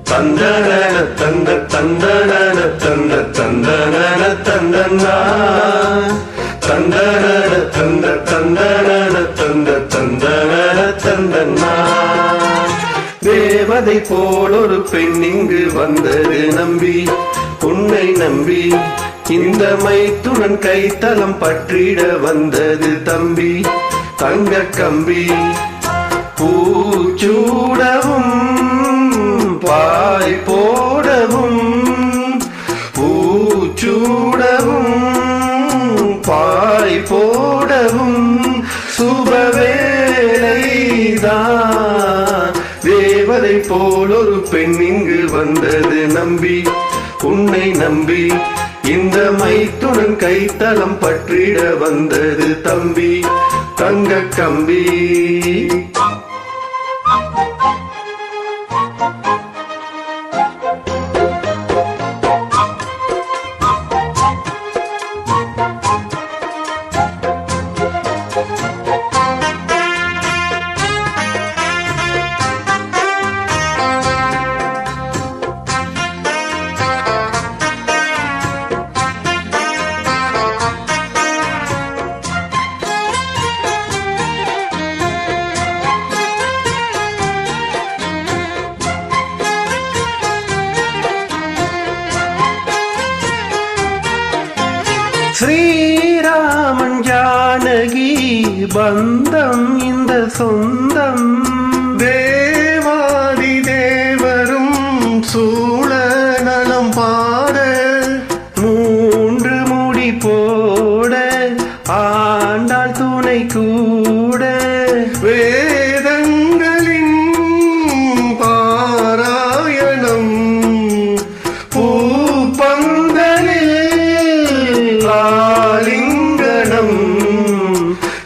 தந்தன தந்த தந்தன தந்த தந்தன தந்தனா தந்தன தந்த தந்தன தந்த தந்தன தந்தனா. தேவதை போல் ஒரு பெண் இங்கு வந்தது நம்பி, உன்னை நம்பி இந்த மைத்துடன் கைத்தலம் பற்றிட வந்தது தம்பி. தங்க கம்பி பூச்சூடவும் பாய் போடவும், பூச்சூடவும் பாய் போடவும் சுபவேளைதான். தேவதை போல் ஒரு பெண் இங்கு வந்தது நம்பி, உன்னை நம்பி இந்த மைத்துடன் கைத்தலம் பற்றிட வந்தது தம்பி. தங்க கம்பி ஸ்ரீராமன் ஜானகி பந்தம் இந்த சொந்தம். தேவாதி தேவரும் சூழ நலம் பாட, மூன்று முடி போட ஆண்டாள் துணை கூட. வேதங்களின் பாராயணம் ஆலிங்கனம்.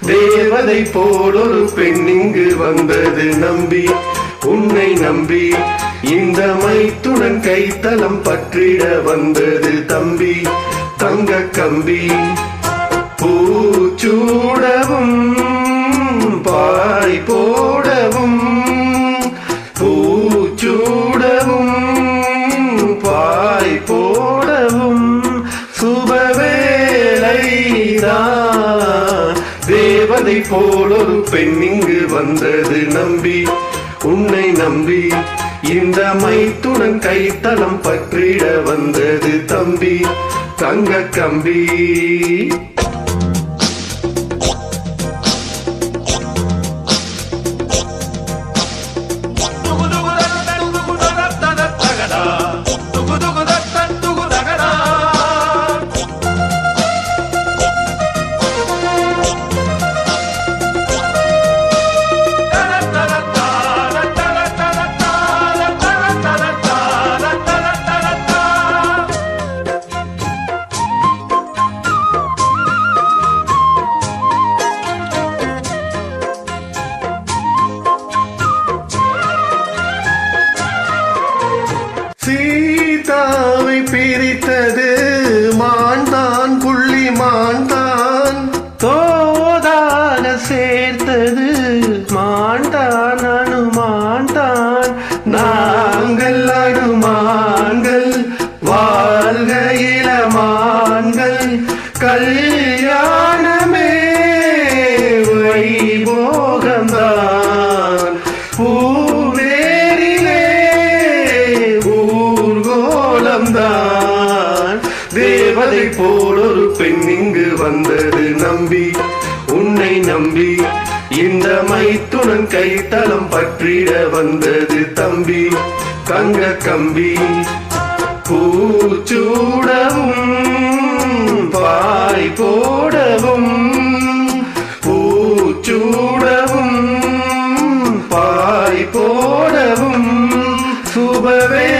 தேவதை போல் ஒரு பெண் இங்கு வந்தது நம்பி, உன்னை நம்பி இந்த மைத்துடன் கைத்தலம் பற்றிட வந்தது தம்பி. தங்க கம்பி பூச்சூடவும் பாய் போடவும், பூச்சூடவும் பாய் போடவும் சுபவேளைதான். தேவதை போல் ஒரு பெண் இங்கு வந்தது நம்பி, உன்னை நம்பி இந்த மைத்துடன் கைத்தலம் பற்றிட வந்தது தம்பி. தங்க கம்பி சீதாவை பிரித்தது மான்தான், புள்ளி மான்தான். தோதாக சேர்த்தது மான்தான், அனுமான்தான். நாங்கள் அனுமான்கள் வாழ்க இளமான்கள், கல்யாணமே வைபோகம்தான். தேவதை போல் ஒரு பெண் இங்கு வந்தது நம்பி, உன்னை நம்பி இந்த மைத்துடன் கைத்தலம் பற்றிட வந்தது தம்பி. தங்க கம்பி பூச்சூடவும் பாய் போடவும், பூச்சூடவும் பாய் போடவும் சுபவேளைதான்.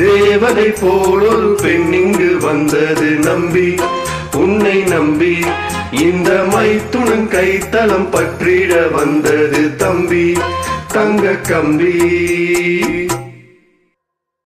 தேவதை போல் ஒரு பெண் இங்கு வந்தது நம்பி, உன்னை நம்பி இந்த மைத்துடன் கைத்தலம் பற்றிட வந்தது தம்பி. தங்க கம்பி